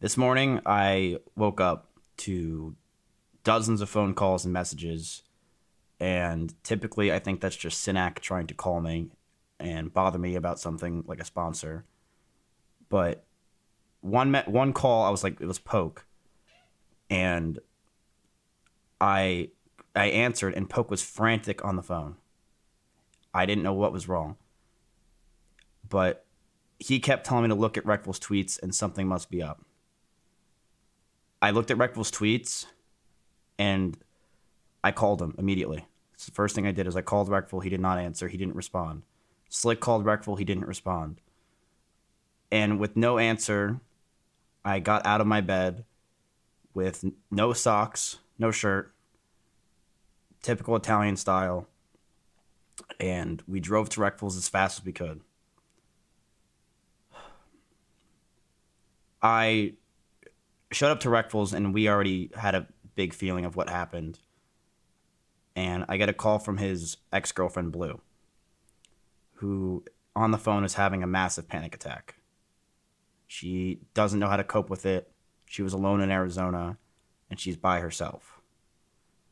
This morning, I woke up to dozens of phone calls and messages, and typically, I think that's just Synac trying to call me and bother me about something like a sponsor. But one call, I was like, it was Poke, and I I answered, and Poke was frantic on the phone. I didn't know what was wrong, but he kept telling me to look at Reckful's tweets, and something must be up. I looked at Reckful's tweets, and I called him immediately. It's the first thing I did is I called Reckful. He did not answer. He didn't respond. Slick called Reckful. He didn't respond. And with no answer, I got out of my bed with no socks, no shirt, typical Italian style, and we drove to Reckful's as fast as we could. I showed up to Reckful's, and we already had a big feeling of what happened. And I get a call from his ex-girlfriend, Blue, who on the phone is having a massive panic attack. She doesn't know how to cope with it. She was alone in Arizona, and she's by herself.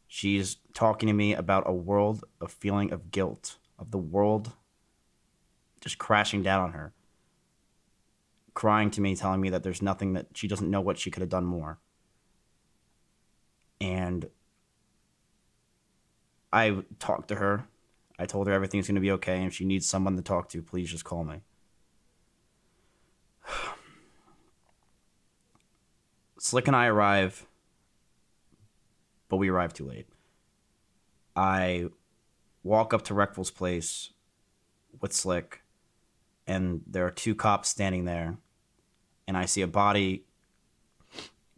She's talking to me about a world of feeling of guilt, of the world just crashing down on her, crying to me, telling me that there's nothing that she doesn't know what she could have done more. And I talked to her. I told her everything's going to be okay, and if she needs someone to talk to, please just call me. Slick and I arrive, but we arrive too late. I walk up to Reckful's place with Slick, and there are two cops standing there, and I see a body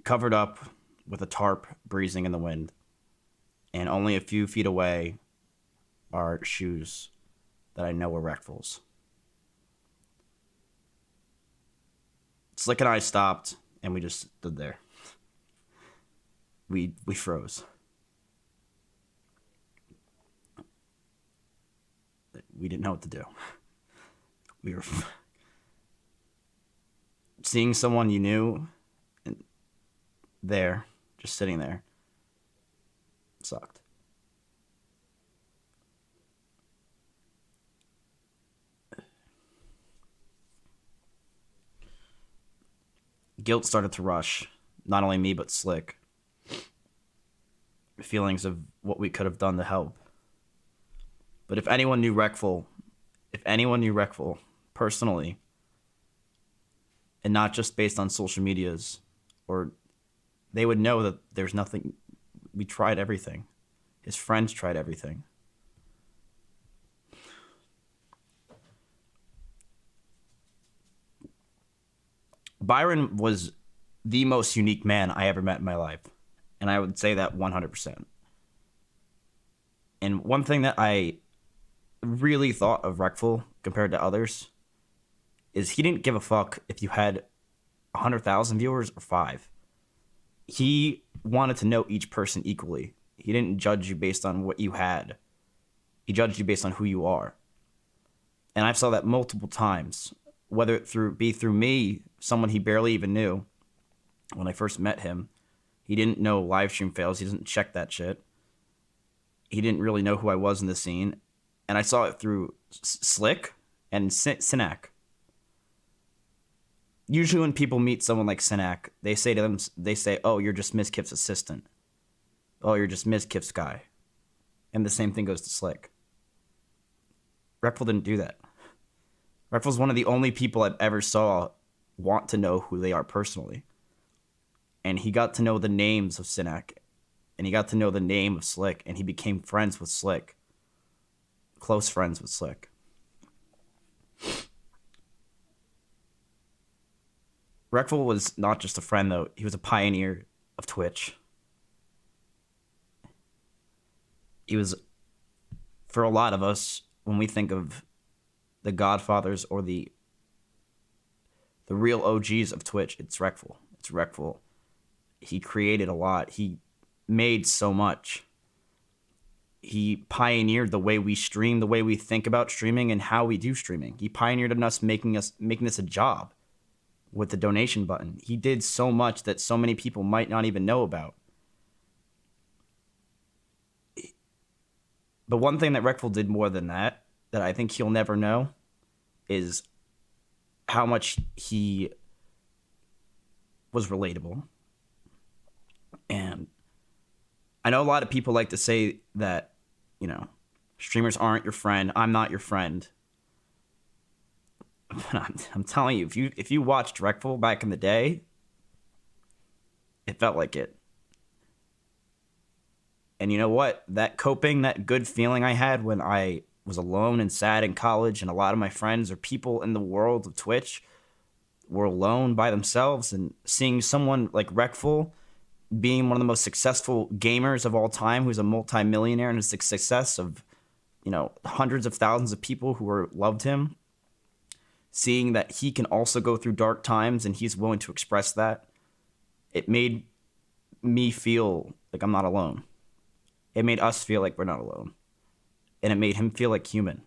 covered up with a tarp breezing in the wind, and only a few feet away are shoes that I know were Reckful's. Slick and I stopped, and we just stood there. We froze. We didn't know what to do. We were seeing someone you knew and there, just sitting there, sucked. Guilt started to rush, not only me, but Slick. Feelings of what we could have done to help. But if anyone knew Reckful personally, and not just based on social medias, or they would know that there's nothing. We tried everything. His friends tried everything. Byron was the most unique man I ever met in my life, and I would say that 100%. And one thing that I really thought of Reckful compared to others is he didn't give a fuck if you had 100,000 viewers or five. He wanted to know each person equally. He didn't judge you based on what you had. He judged you based on who you are. And I saw that multiple times, whether be through me, someone he barely even knew. When I first met him, he didn't know live stream fails. He doesn't check that shit. He didn't really know who I was in the scene. And I saw it through Slick and Synac. Usually when people meet someone like Synac, they say, oh, you're just Mizkif's assistant. Oh, you're just Mizkif's guy. And the same thing goes to Slick. Reckful didn't do that. Reckful's one of the only people I've ever saw want to know who they are personally. And he got to know the names of Synac. And he got to know the name of Slick. And he became friends with Slick. Close friends with Slick. Reckful was not just a friend, though. He was a pioneer of Twitch. He was, for a lot of us, when we think of the godfathers or the real OGs of Twitch, it's Reckful. It's Reckful. He created a lot. He made so much. He pioneered the way we stream, the way we think about streaming, and how we do streaming. He pioneered in us making this a job. with the donation button. He did so much that so many people might not even know about. But one thing that Reckful did more than that I think he'll never know, is how much he was relatable. And I know a lot of people like to say that, streamers aren't your friend. I'm not your friend. But I'm telling you, if you watched Reckful back in the day, it felt like it. And you know what? That good feeling I had when I was alone and sad in college, and a lot of my friends or people in the world of Twitch were alone by themselves, and seeing someone like Reckful being one of the most successful gamers of all time, who's a multimillionaire, and is the success of, hundreds of thousands of people who loved him, seeing that he can also go through dark times and he's willing to express that, it made me feel like I'm not alone. It made us feel like we're not alone. And it made him feel like human.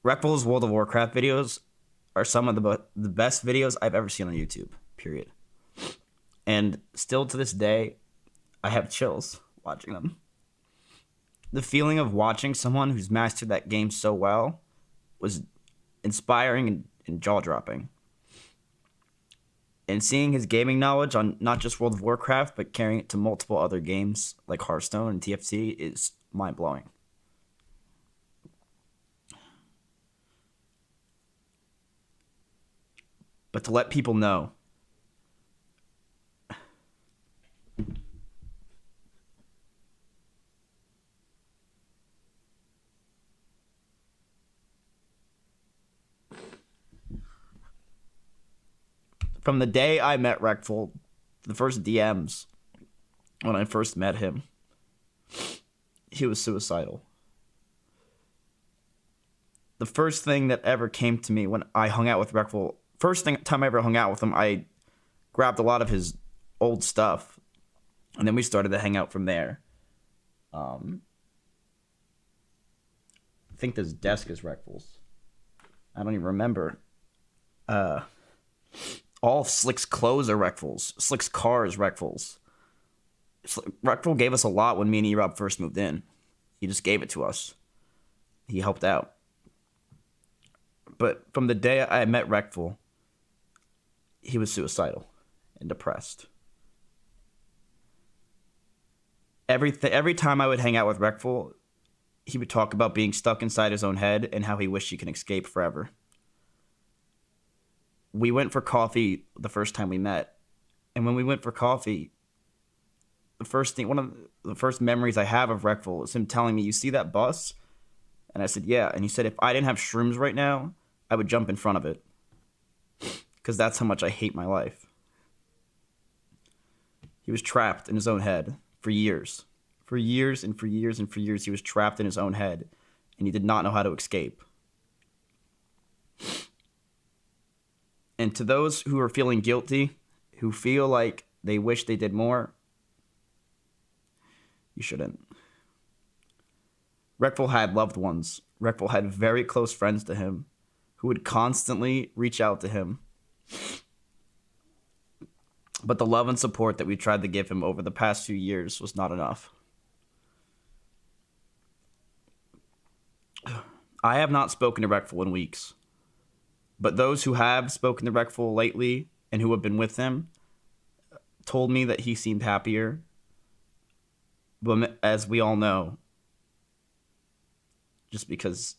Reckful's World of Warcraft videos are some of the best videos I've ever seen on YouTube, period. And still to this day, I have chills watching them. The feeling of watching someone who's mastered that game so well was inspiring and jaw-dropping. And seeing his gaming knowledge on not just World of Warcraft, but carrying it to multiple other games like Hearthstone and TFT is mind-blowing. But to let people know, from the day I met Reckful, the first DMs, when I first met him, he was suicidal. The first thing that ever came to me when I hung out with Reckful, time I ever hung out with him, I grabbed a lot of his old stuff, and then we started to hang out from there. I think this desk is Reckful's. I don't even remember. All of Slick's clothes are Reckful's. Slick's car is Reckful's. Reckful gave us a lot when me and E-Rob first moved in. He just gave it to us. He helped out. But from the day I met Reckful, he was suicidal and depressed. Every time I would hang out with Reckful, he would talk about being stuck inside his own head and how he wished he could escape forever. We went for coffee the first time we met. And when we went for coffee, one of the first memories I have of Reckful is him telling me, "You see that bus?" And I said, "Yeah." And he said, "If I didn't have shrooms right now, I would jump in front of it. Because that's how much I hate my life." He was trapped in his own head for years. For years and for years and for years, he was trapped in his own head. And he did not know how to escape. And to those who are feeling guilty, who feel like they wish they did more, you shouldn't. Reckful had loved ones. Reckful had very close friends to him who would constantly reach out to him. But the love and support that we tried to give him over the past few years was not enough. I have not spoken to Reckful in weeks. But those who have spoken to Reckful lately and who have been with him told me that he seemed happier. But as we all know, just because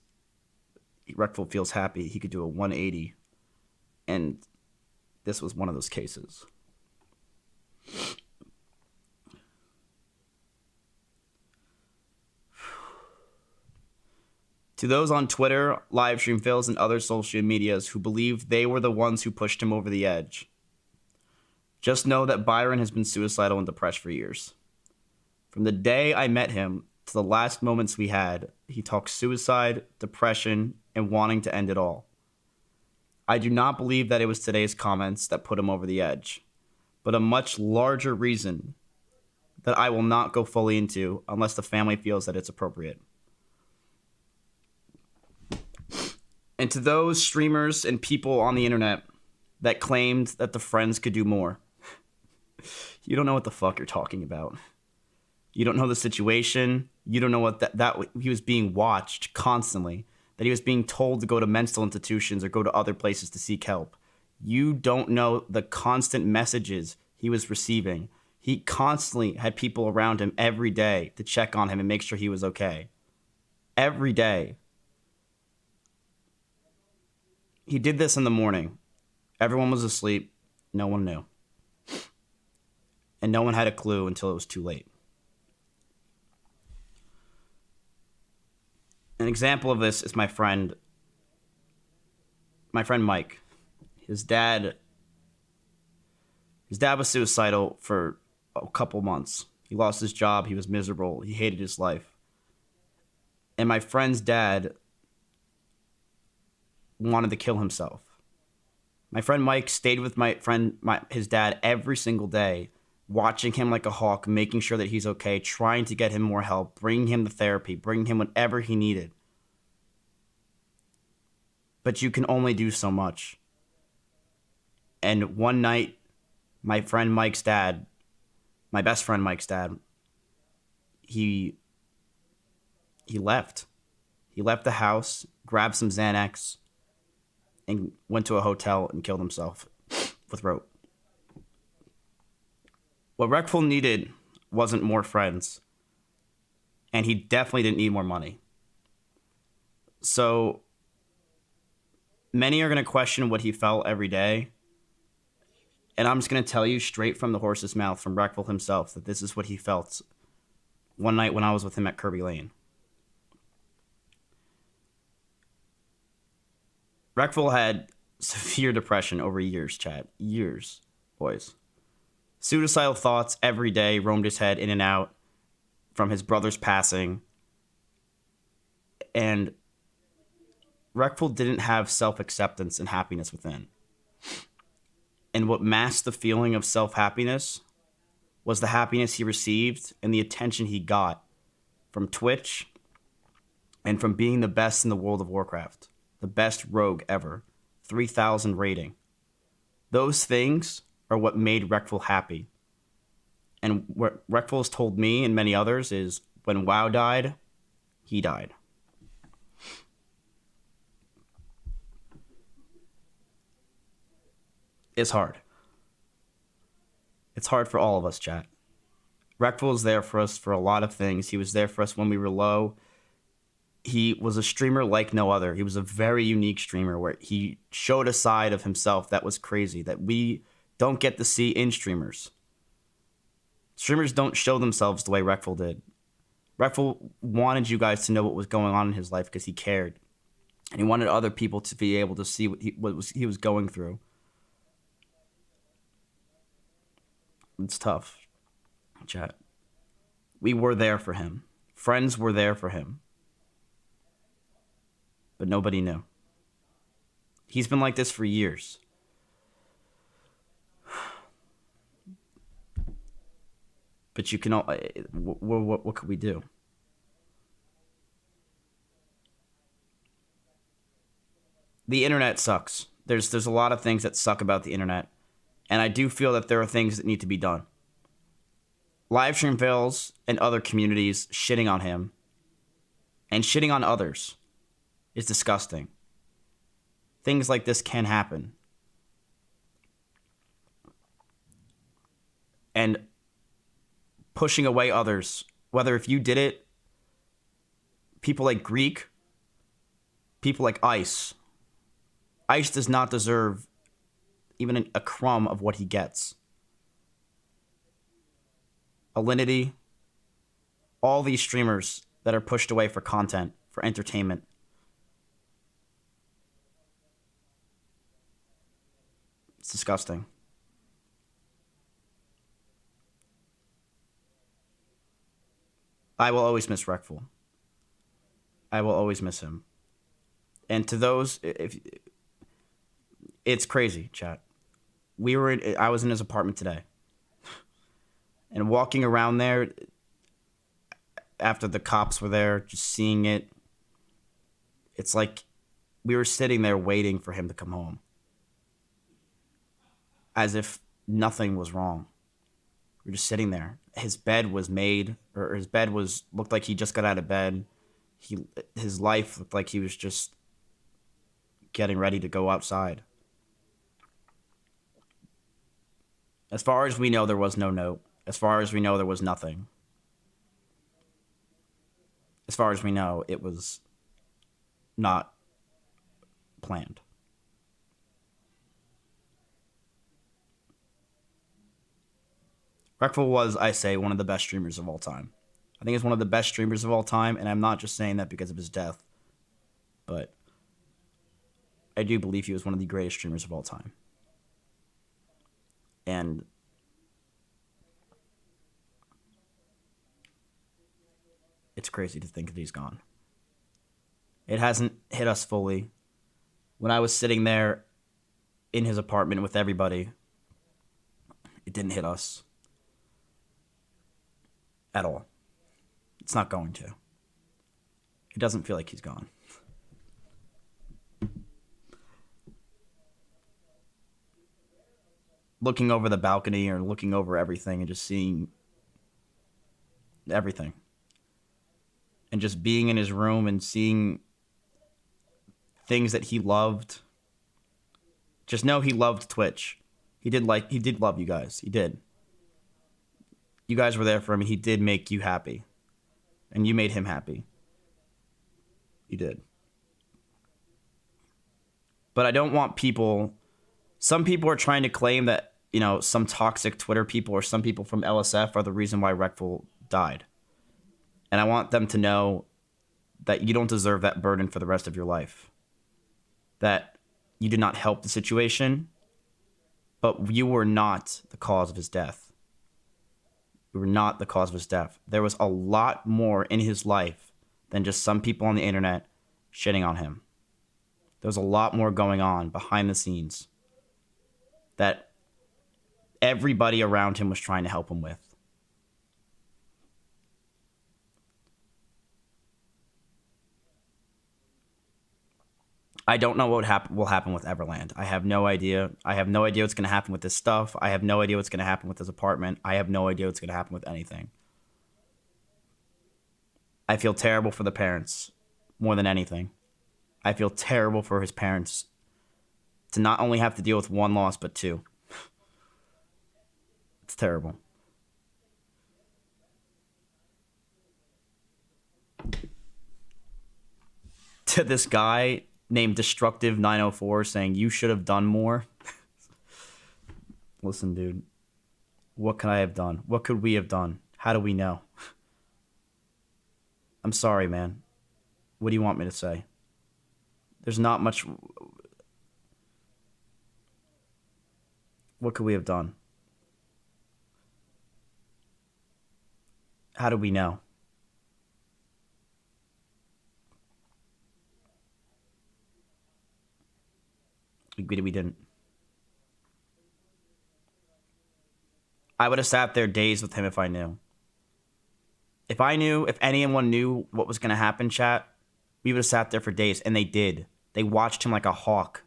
Reckful feels happy, he could do a 180. And this was one of those cases. To those on Twitter, livestream fails, and other social medias who believe they were the ones who pushed him over the edge, just know that Byron has been suicidal and depressed for years. From the day I met him to the last moments we had, he talked suicide, depression, and wanting to end it all. I do not believe that it was today's comments that put him over the edge, but a much larger reason that I will not go fully into unless the family feels that it's appropriate. And to those streamers and people on the internet that claimed that the friends could do more, you don't know what the fuck you're talking about. You don't know the situation. You don't know what that he was being watched constantly, that he was being told to go to mental institutions or go to other places to seek help. You don't know the constant messages he was receiving. He constantly had people around him every day to check on him and make sure he was okay. Every day. He did this in the morning. Everyone was asleep. No one knew. And no one had a clue until it was too late. An example of this is my friend Mike. His dad was suicidal for a couple months. He lost his job. He was miserable. He hated his life. And my friend's dad wanted to kill himself. My friend Mike stayed with his dad every single day, watching him like a hawk, making sure that he's okay, trying to get him more help, bringing him to therapy, bringing him whatever he needed. But you can only do so much. And one night, my best friend Mike's dad, he left. He left the house, grabbed some Xanax, and went to a hotel and killed himself with rope. What Reckful needed wasn't more friends, and he definitely didn't need more money. So many are going to question what he felt every day, and I'm just going to tell you straight from the horse's mouth, from Reckful himself, that this is what he felt one night when I was with him at Kirby Lane. Reckful had severe depression over years, chat. Years, boys. Suicidal thoughts every day roamed his head in and out from his brother's passing. And Reckful didn't have self-acceptance and happiness within. And what masked the feeling of self-happiness was the happiness he received and the attention he got from Twitch and from being the best in the World of Warcraft. The best rogue ever. 3,000 rating. Those things are what made Reckful happy. And what Reckful has told me and many others is when WoW died, he died. It's hard. It's hard for all of us, chat. Reckful is there for us for a lot of things. He was there for us when we were low. He was a streamer like no other. He was a very unique streamer where he showed a side of himself that was crazy, that we don't get to see in streamers. Streamers don't show themselves the way Reckful did. Reckful wanted you guys to know what was going on in his life because he cared. And he wanted other people to be able to see what he was going through. It's tough, chat. We were there for him. Friends were there for him. But nobody knew. He's been like this for years. But you can all... What could we do? The internet sucks. There's a lot of things that suck about the internet. And I do feel that there are things that need to be done. Livestream fails and other communities shitting on him and shitting on others is disgusting. Things like this can happen. And pushing away others, whether if you did it, people like Greek, people like Ice. Ice does not deserve even a crumb of what he gets. Alinity, all these streamers that are pushed away for content, for entertainment. It's disgusting. I will always miss Reckful. I will always miss him. And to those, it's crazy, chat. I was in his apartment today. And walking around there after the cops were there, just seeing it, it's like we were sitting there waiting for him to come home. As if nothing was wrong. We were just sitting there. His bed was made, or his bed looked like he just got out of bed. His life looked like he was just getting ready to go outside. As far as we know, there was no note. As far as we know, there was nothing. As far as we know, it was not planned. Reckful was, I say, one of the best streamers of all time. I think he's one of the best streamers of all time, and I'm not just saying that because of his death, but I do believe he was one of the greatest streamers of all time. And it's crazy to think that he's gone. It hasn't hit us fully. When I was sitting there in his apartment with everybody, it didn't hit us at all. It's not going to. It doesn't feel like he's gone. Looking over the balcony or looking over everything and just seeing everything. And just being in his room and seeing things that he loved. Just know he loved Twitch. He did love you guys. He did. You guys were there for him, and he did make you happy. And you made him happy. You did. But I don't want people... Some people are trying to claim that, you know, some toxic Twitter people or some people from LSF are the reason why Reckful died. And I want them to know that you don't deserve that burden for the rest of your life. That you did not help the situation, but you were not the cause of his death. You were not the cause of his death. There was a lot more in his life than just some people on the internet shitting on him. There was a lot more going on behind the scenes that everybody around him was trying to help him with. I don't know what will happen with Everland. I have no idea. I have no idea what's going to happen with this stuff. I have no idea what's going to happen with his apartment. I have no idea what's going to happen with anything. I feel terrible for the parents more than anything. I feel terrible for his parents to not only have to deal with one loss, but two. It's terrible. To this guy named Destructive 904 saying, you should have done more. Listen, dude. What could I have done? What could we have done? How do we know? I'm sorry, man. What do you want me to say? There's not much... What could we have done? How do we know? We didn't. I would have sat there days with him if I knew. If anyone knew what was going to happen, chat, we would have sat there for days, and they did. They watched him like a hawk.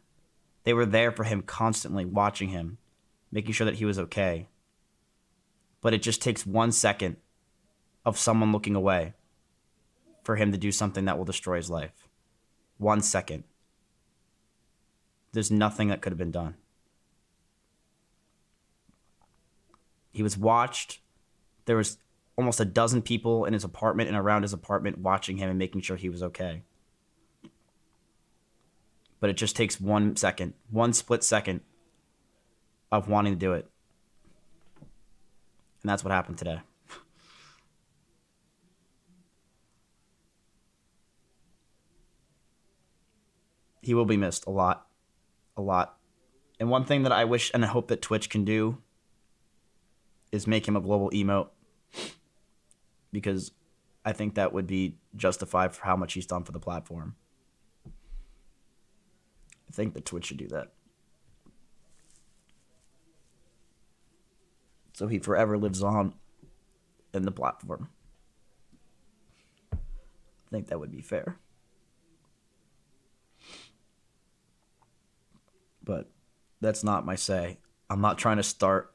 They were there for him constantly, watching him, making sure that he was okay. But it just takes 1 second of someone looking away for him to do something that will destroy his life. 1 second. There's nothing that could have been done. He was watched. There was almost a dozen people in his apartment and around his apartment watching him and making sure he was okay. But it just takes 1 second, 1 split second of wanting to do it. And that's what happened today. He will be missed a lot. A lot. And one thing that I wish and I hope that Twitch can do is make him a global emote. Because I think that would be justified for how much he's done for the platform. I think that Twitch should do that. So he forever lives on in the platform. I think that would be fair. But that's not my say. I'm not trying to start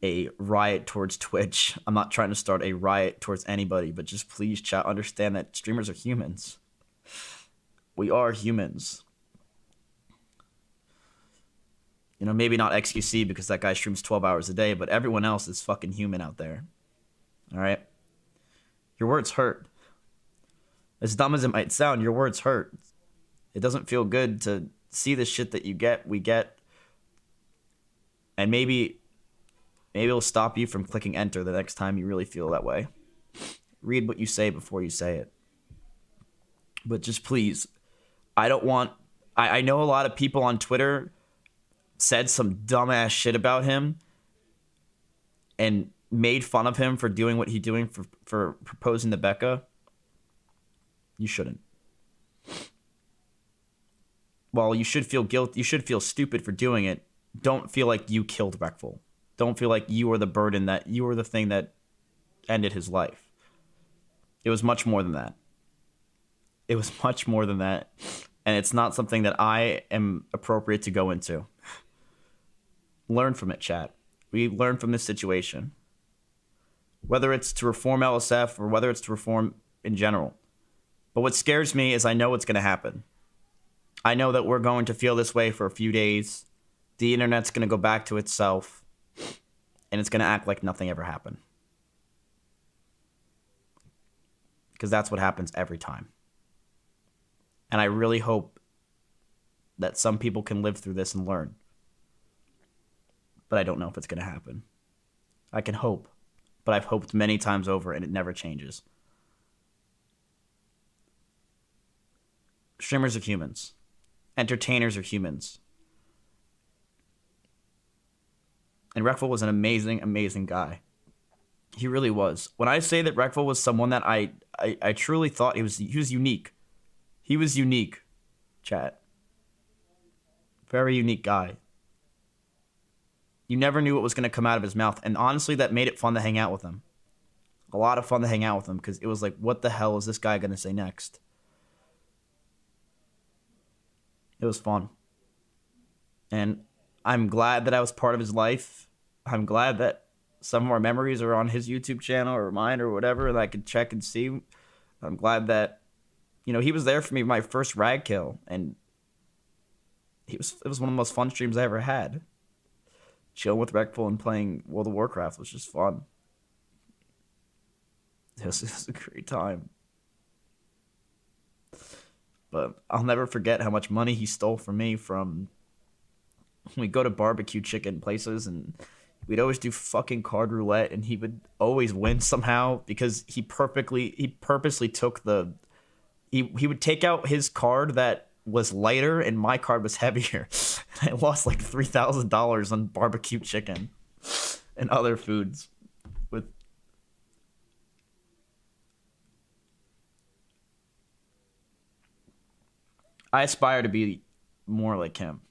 a riot towards Twitch. I'm not trying to start a riot towards anybody, but just please, chat, understand that streamers are humans. We are humans. You know, maybe not XQC because that guy streams 12 hours a day, but everyone else is fucking human out there. All right? Your words hurt. As dumb as it might sound, your words hurt. It doesn't feel good to see the shit that we get. And maybe it'll stop you from clicking enter the next time you really feel that way. Read what you say before you say it. But just please, I don't want... I know a lot of people on Twitter said some dumbass shit about him and made fun of him for doing what he's doing for proposing to Becca. You shouldn't. While you should feel guilt, you should feel stupid for doing it. Don't feel like you killed Reckful. Don't feel like you were the burden, that you were the thing that ended his life. It was much more than that. It was much more than that. And it's not something that I am appropriate to go into. Learn from it, chat. We learn from this situation. Whether it's to reform LSF or whether it's to reform in general. But what scares me is I know what's going to happen. I know that we're going to feel this way for a few days. The internet's going to go back to itself. And it's going to act like nothing ever happened. Because that's what happens every time. And I really hope that some people can live through this and learn. But I don't know if it's going to happen. I can hope. But I've hoped many times over and it never changes. Streamers are humans. Entertainers are humans. And Reckful was an amazing, amazing guy. He really was. When I say that Reckful was someone that I truly thought he was unique. He was unique, chat. Very unique guy. You never knew what was going to come out of his mouth. And honestly, that made it fun to hang out with him. A lot of fun to hang out with him because it was like, what the hell is this guy going to say next? It was fun. And I'm glad that I was part of his life. I'm glad that some of our memories are on his YouTube channel or mine or whatever that I could check and see. I'm glad that, you know, he was there for me my first rag kill. And it was one of the most fun streams I ever had. Chilling with Reckful and playing World of Warcraft was just fun. It was a great time. But I'll never forget how much money he stole from me from... We'd go to barbecue chicken places and we'd always do fucking card roulette and he would always win somehow because he purposely took the... He would take out his card that was lighter and my card was heavier. I lost like $3,000 on barbecue chicken and other foods. I aspire to be more like him.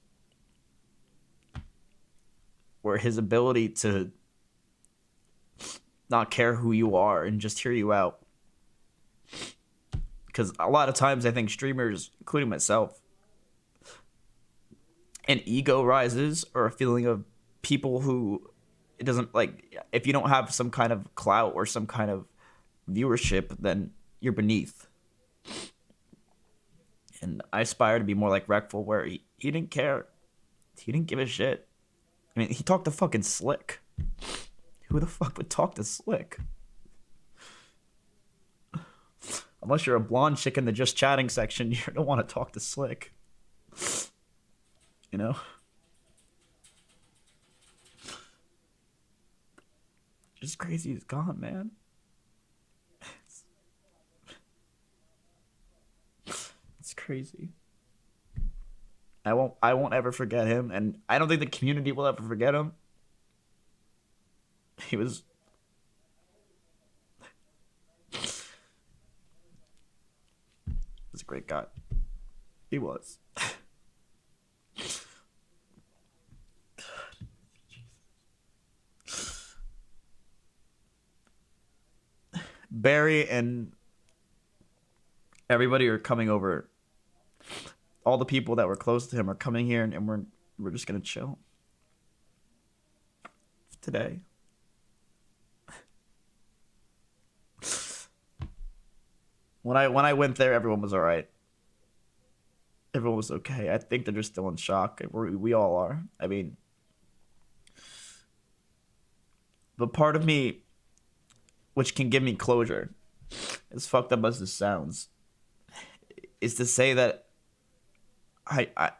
Where his ability to not care who you are and just hear you out. Because a lot of times I think streamers, including myself, an ego rises or a feeling of people who it doesn't like, if you don't have some kind of clout or some kind of viewership, then you're beneath. And I aspire to be more like Reckful, where he didn't care. He didn't give a shit. I mean, he talked to fucking Slick. Who the fuck would talk to Slick? Unless you're a blonde chick in the just chatting section, you don't want to talk to Slick. You know? Just crazy he's gone, man. It's crazy. I won't ever forget him, and I don't think the community will ever forget him. He was a great guy. He was. Barry and everybody are coming over. All the people that were close to him are coming here, and we're just gonna chill today. When I went there, everyone was all right. Everyone was okay. I think they're just still in shock. We all are. I mean, but part of me, which can give me closure, as fucked up as this sounds, is to say that I I,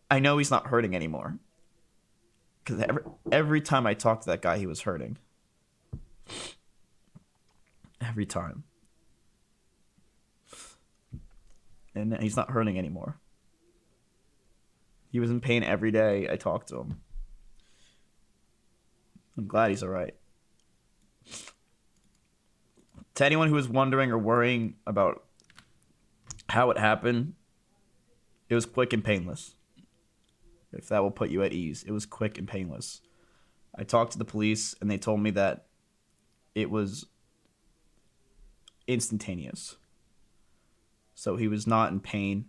I know he's not hurting anymore. Because every time I talked to that guy, he was hurting. Every time. And he's not hurting anymore. He was in pain every day I talked to him. I'm glad he's all right. To anyone who is wondering or worrying about how it happened, it was quick and painless. If that will put you at ease, it was quick and painless. I talked to the police and they told me that it was instantaneous. So he was not in pain.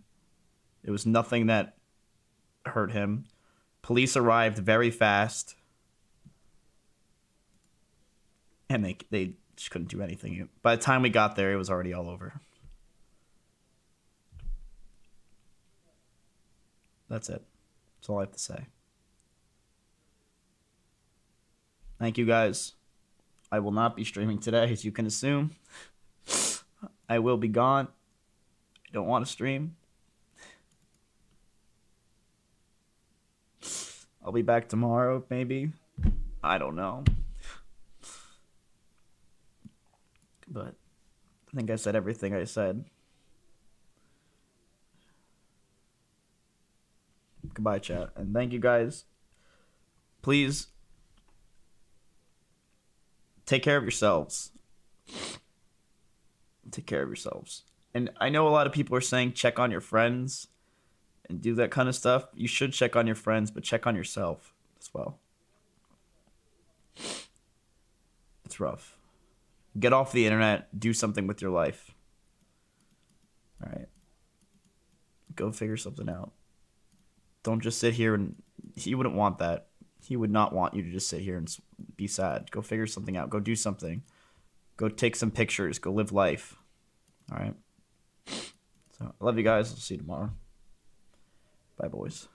It was nothing that hurt him. Police arrived very fast. And they just couldn't do anything. By the time we got there, it was already all over. That's it. That's all I have to say. Thank you guys. I will not be streaming today, as you can assume. I will be gone. I don't want to stream. I'll be back tomorrow, maybe. I don't know. But I think I said everything I said. Goodbye, chat. And thank you guys. Please take care of yourselves. Take care of yourselves. And I know a lot of people are saying check on your friends and do that kind of stuff. You should check on your friends, but check on yourself as well. It's rough. Get off the internet. Do something with your life. All right. Go figure something out. Don't just sit here and... He wouldn't want that. He would not want you to just sit here and be sad. Go figure something out. Go do something. Go take some pictures. Go live life. All right. So I love you guys. I'll see you tomorrow. Bye, boys.